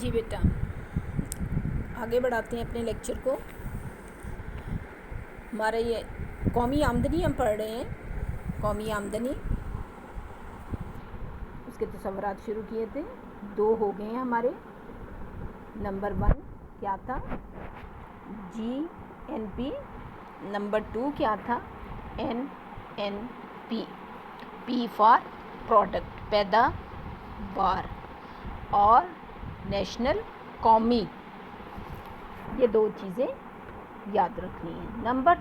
جی بیٹا، آگے بڑھاتے ہیں اپنے لیکچر کو. ہمارا یہ قومی آمدنی ہم پڑھ رہے ہیں. قومی آمدنی، اس کے تصورات شروع کیے تھے. 2 ہو گئے ہیں ہمارے. نمبر 1 کیا تھا؟ GNP. نمبر 2 کیا تھا؟ NNP. P فار پروڈکٹ، پیداوار، اور نیشنل، قومی. یہ 2 چیزیں یاد رکھنی ہیں. نمبر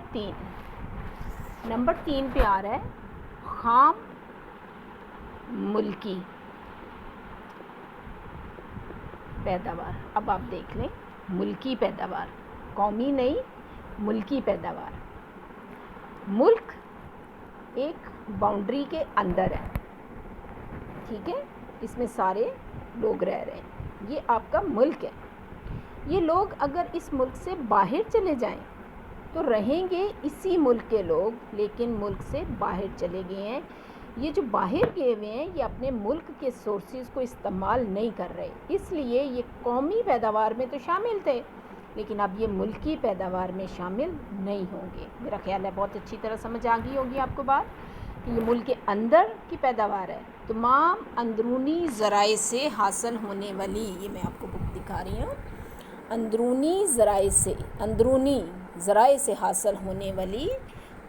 3 پہ آ رہا ہے خام ملکی پیداوار. اب آپ دیکھ لیں، ملکی پیداوار، قومی نہیں، ملکی پیداوار. ملک ایک باؤنڈری کے اندر ہے، ٹھیک ہے، اس میں سارے لوگ رہ رہے ہیں. یہ آپ کا ملک ہے. یہ لوگ اگر اس ملک سے باہر چلے جائیں تو رہیں گے اسی ملک کے لوگ، لیکن ملک سے باہر چلے گئے ہیں. یہ جو باہر گئے ہوئے ہیں یہ اپنے ملک کے سورسز کو استعمال نہیں کر رہے، اس لیے یہ قومی پیداوار میں تو شامل تھے لیکن اب یہ ملکی پیداوار میں شامل نہیں ہوں گے. میرا خیال ہے بہت اچھی طرح سمجھ آ گئی ہوگی آپ کو بات کہ یہ ملک کے اندر کی پیداوار ہے. تمام اندرونی ذرائع سے حاصل ہونے والی، یہ میں آپ کو بک دکھا رہی ہوں، اندرونی ذرائع سے حاصل ہونے والی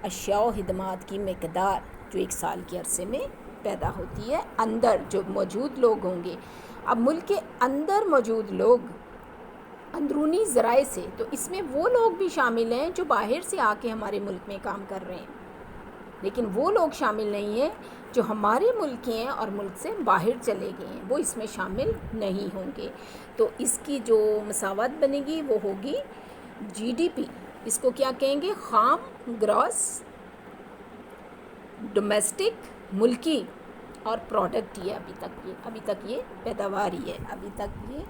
اشیاء و خدمات کی مقدار جو 1 سال کے عرصے میں پیدا ہوتی ہے اندر جو موجود لوگ ہوں گے. اب ملک کے اندر موجود لوگ اندرونی ذرائع سے، تو اس میں وہ لوگ بھی شامل ہیں جو باہر سے آ کے ہمارے ملک میں کام کر رہے ہیں، لیکن وہ لوگ شامل نہیں ہیں جو ہمارے ملک کے ہیں اور ملک سے باہر چلے گئے ہیں، وہ اس میں شامل نہیں ہوں گے. تو اس کی جو مساوات بنے گی وہ ہوگی GDP. اس کو کیا کہیں گے؟ خام گراس ڈومیسٹک، ملکی، اور پروڈکٹ. یہ ابھی تک یہ پیداوار ہی ہے، ابھی تک یہ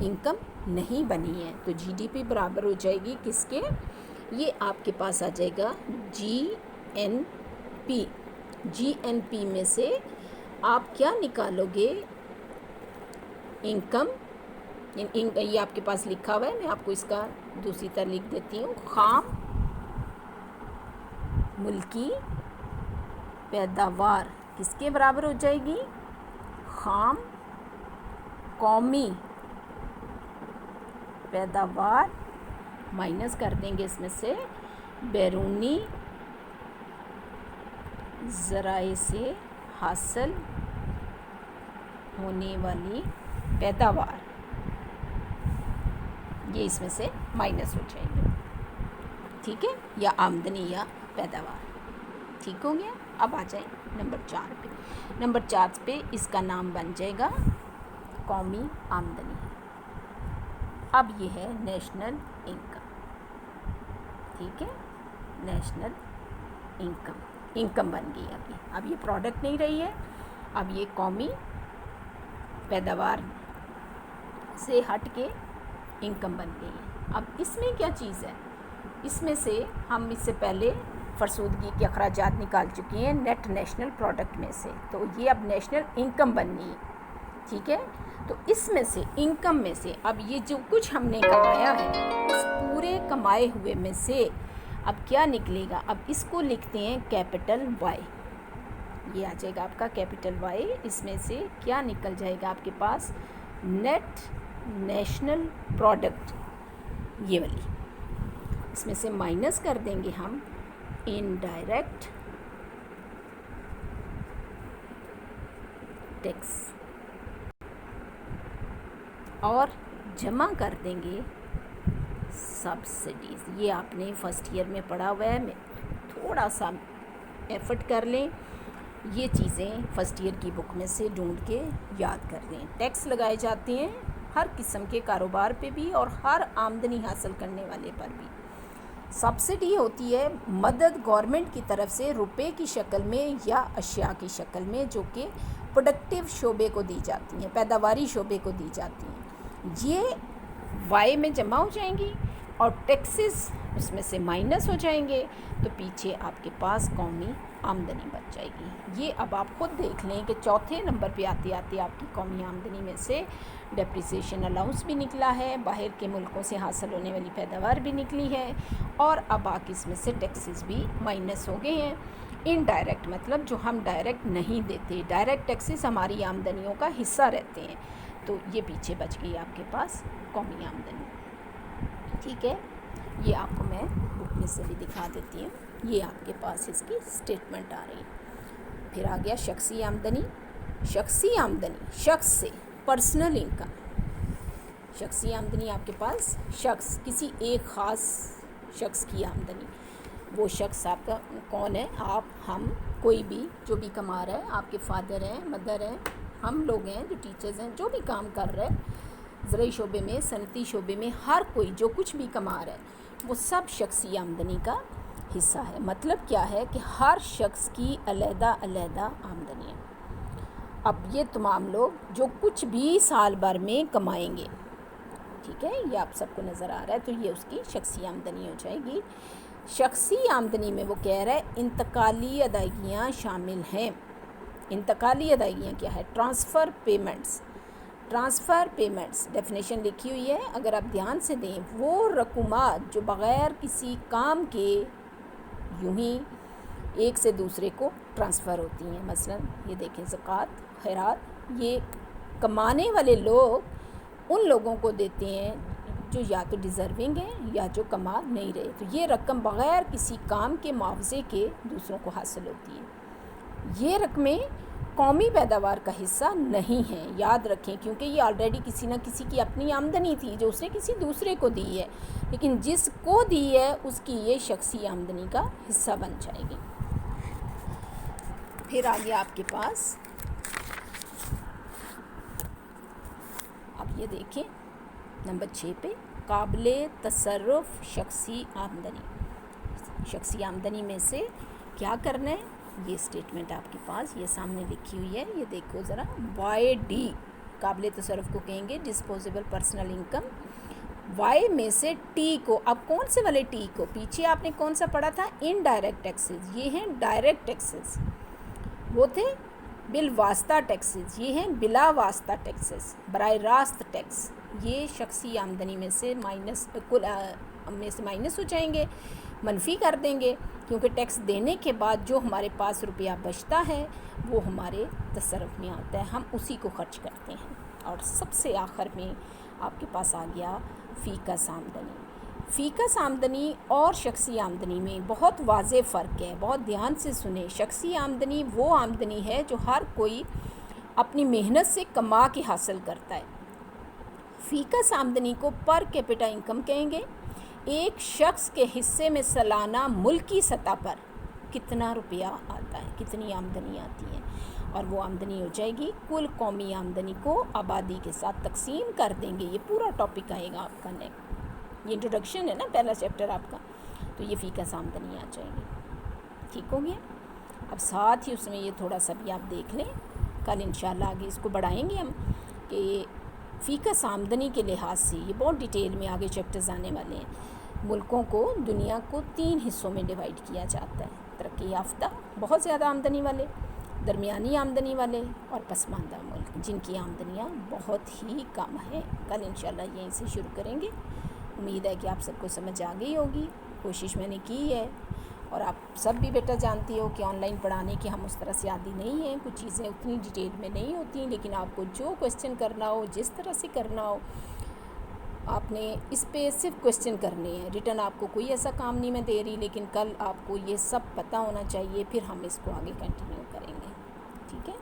انکم نہیں بنی ہے. تو GDP برابر ہو جائے گی کس کے؟ یہ آپ کے پاس آ جائے گا GNP. GNP میں سے آپ کیا نکالو گے؟ انکم. یہ آپ کے پاس لکھا ہوا ہے، میں آپ کو اس کا دوسری طرح لکھ دیتی ہوں. خام ملکی پیداوار کس کے برابر ہو جائے گی؟ خام قومی پیداوار مائنس کر دیں گے اس میں سے بیرونی ذرائع سے حاصل ہونے والی پیداوار. یہ اس میں سے مائنس ہو جائے گی، ٹھیک ہے، یا آمدنی یا پیداوار. ٹھیک ہو گیا؟ اب آ جائیں نمبر 4 پہ. نمبر 4 پہ اس کا نام بن جائے گا قومی آمدنی. اب یہ ہے نیشنل انکم، ٹھیک ہے، نیشنل انکم بن گئی. اب یہ پروڈکٹ نہیں رہی ہے، اب یہ قومی پیداوار سے ہٹ کے انکم بن گئی ہے. اب اس میں کیا چیز ہے؟ اس میں سے ہم اس سے پہلے فرسودگی کے اخراجات نکال چکے ہیں نیٹ نیشنل پروڈکٹ میں سے، تو یہ اب نیشنل انکم بن گئی، ٹھیک ہے. تو اس میں سے انکم میں سے اب یہ جو کچھ ہم نے کمایا ہے اس پورے کمائے ہوئے میں سے اب کیا نکلے گا؟ اب اس کو لکھتے ہیں کیپٹل وائی. یہ آ جائے گا آپ کا کیپٹل وائی. اس میں سے کیا نکل جائے گا آپ کے پاس؟ نیٹ نیشنل پروڈکٹ، یہ والی. اس میں سے مائنس کر دیں گے ہم انڈائریکٹ ٹیکس اور جمع کر دیں گے سبسڈیز. یہ آپ نے فرسٹ ایئر میں پڑھا ہوا ہے، میں تھوڑا سا ایفرٹ کر لیں، یہ چیزیں فرسٹ ایئر کی بک میں سے ڈھونڈ کے یاد کر لیں. ٹیکس لگائے جاتے ہیں ہر قسم کے کاروبار پہ بھی اور ہر آمدنی حاصل کرنے والے پر بھی. سبسڈی ہوتی ہے مدد گورنمنٹ کی طرف سے روپے کی شکل میں یا اشیاء کی شکل میں، جو کہ پروڈکٹیو شعبے کو دی جاتی ہیں، پیداواری شعبے کو دی جاتی ہیں. یہ وائی میں جمع ہو جائیں گی. اور ٹیکسز اس میں سے مائنس ہو جائیں گے تو پیچھے آپ کے پاس قومی آمدنی بچ جائے گی۔ یہ اب آپ خود دیکھ لیں کہ چوتھے نمبر پہ آتے آتے آپ کی قومی آمدنی میں سے ڈیپریسیشن الاؤنس بھی نکلا ہے، باہر کے ملکوں سے حاصل ہونے والی پیداوار بھی نکلی ہے، اور اب باقی اس میں سے ٹیکسز بھی مائنس ہو گئے ہیں۔ انڈائریکٹ مطلب جو ہم ڈائریکٹ نہیں دیتے، ڈائریکٹ ٹیکسز ہماری آمدنیوں کا حصہ رہتے ہیں، تو یہ پیچھے بچ گئی آپ کے پاس قومی آمدنی۔ ٹھیک ہے، یہ آپ کو میں بک میں سے بھی دکھا دیتی ہوں، یہ آپ کے پاس اس کی اسٹیٹمنٹ آ رہی ہے۔ پھر آ گیا شخصی آمدنی۔ شخصی آمدنی شخص سے، پرسنل انکم۔ شخصی آمدنی آپ کے پاس شخص، کسی ایک خاص شخص کی آمدنی۔ وہ شخص آپ کا کون ہے؟ آپ، ہم، کوئی بھی جو بھی کما رہا ہے، آپ کے فادر ہیں، مدر ہیں، ہم لوگ ہیں جو ٹیچرز ہیں، جو بھی کام کر رہے ہیں زرعی شعبے میں، صنعتی شعبے میں، ہر کوئی جو کچھ بھی کما رہا ہے وہ سب شخصی آمدنی کا حصہ ہے۔ مطلب کیا ہے کہ ہر شخص کی علیحدہ علیحدہ آمدنی ہے۔ اب یہ تمام لوگ جو کچھ بھی سال بھر میں کمائیں گے، ٹھیک ہے، یہ آپ سب کو نظر آ رہا ہے، تو یہ اس کی شخصی آمدنی ہو جائے گی۔ شخصی آمدنی میں وہ کہہ رہا ہے انتقالی ادائیگیاں شامل ہیں۔ انتقالی ادائیگیاں کیا ہے؟ Transfer payments. Transfer payments definition لکھی ہوئی ہے، اگر آپ دھیان سے دیں، وہ رقومات جو بغیر کسی کام کے یوں ہی ایک سے دوسرے کو ٹرانسفر ہوتی ہیں۔ مثلا یہ دیکھیں، زکوٰۃ، خیرات، یہ کمانے والے لوگ ان لوگوں کو دیتے ہیں جو یا تو ڈیزرونگ ہیں یا جو کما نہیں رہے، تو یہ رقم بغیر کسی کام کے معاوضے کے دوسروں کو حاصل ہوتی ہے۔ یہ رقمیں قومی پیداوار کا حصہ نہیں ہیں، یاد رکھیں، کیونکہ یہ آلریڈی کسی نہ کسی کی اپنی آمدنی تھی جو اس نے کسی دوسرے کو دی ہے، لیکن جس کو دی ہے اس کی یہ شخصی آمدنی کا حصہ بن جائے گی۔ پھر آ گیا آپ کے پاس، اب یہ دیکھیں نمبر 6 پہ، قابل تصرف شخصی آمدنی۔ شخصی آمدنی میں سے کیا کرنا ہے؟ یہ اسٹیٹمنٹ آپ کے پاس یہ سامنے لکھی ہوئی ہے، یہ دیکھو ذرا۔ وائی ڈی قابل تصرف کو کہیں گے ڈسپوزیبل پرسنل انکم۔ وائی میں سے ٹی کو، اب کون سے والے ٹی کو؟ پیچھے آپ نے کون سا پڑھا تھا؟ انڈائریکٹ ٹیکسز، یہ ہیں ڈائریکٹ ٹیکسز، وہ تھے بالواسطہ ٹیکسز، یہ ہیں بلا واسطہ ٹیکسز، براہ راست ٹیکس۔ یہ شخصی آمدنی میں سے مائنس ہو جائیں گے، منفی کر دیں گے، کیونکہ ٹیکس دینے کے بعد جو ہمارے پاس روپیہ بچتا ہے وہ ہمارے تصرف میں آتا ہے، ہم اسی کو خرچ کرتے ہیں۔ اور سب سے آخر میں آپ کے پاس آ گیا فیکس آمدنی۔ فیکس آمدنی اور شخصی آمدنی میں بہت واضح فرق ہے، بہت دھیان سے سنیں۔ شخصی آمدنی وہ آمدنی ہے جو ہر کوئی اپنی محنت سے کما کے حاصل کرتا ہے۔ فیکس آمدنی کو پر کیپٹا انکم کہیں گے۔ ایک شخص کے حصے میں سالانہ ملکی سطح پر کتنا روپیہ آتا ہے، کتنی آمدنی آتی ہے، اور وہ آمدنی ہو جائے گی کل قومی آمدنی کو آبادی کے ساتھ تقسیم کر دیں گے۔ یہ پورا ٹاپک آئے گا آپ کا یہ انٹروڈکشن ہے نا، پہلا چیپٹر آپ کا، تو یہ فیکس آمدنی آ جائے گی۔ ٹھیک ہو گیا؟ اب ساتھ ہی اس میں یہ تھوڑا سا بھی آپ دیکھ لیں، کل انشاءاللہ آگے اس کو بڑھائیں گے ہم، کہ فیکس آمدنی کے لحاظ سے یہ بہت ڈیٹیل میں آگے چیپٹرز آنے والے ہیں۔ ملکوں کو، دنیا کو 3 حصوں میں ڈیوائیڈ کیا جاتا ہے: ترقی یافتہ بہت زیادہ آمدنی والے، درمیانی آمدنی والے، اور پسماندہ ملک جن کی آمدنیاں بہت ہی کم ہیں۔ کل انشاءاللہ یہیں سے شروع کریں گے۔ امید ہے کہ آپ سب کو سمجھ آ گئی ہوگی، کوشش میں نے کی ہے، اور آپ سب بھی بیٹا جانتی ہو کہ آن لائن پڑھانے کے ہم اس طرح سے عادی نہیں ہیں، کچھ چیزیں اتنی ڈیٹیل میں نہیں ہوتی، لیکن آپ کو جو کوسچن کرنا ہو، جس طرح سے کرنا ہو، آپ نے اس پہ صرف کوسچن کرنے ہیں، ریٹن آپ کو کوئی ایسا کام نہیں میں دے رہی، لیکن کل آپ کو یہ سب پتہ ہونا چاہیے، پھر ہم اس کو آگے کنٹینیو کریں گے۔ ٹھیک ہے؟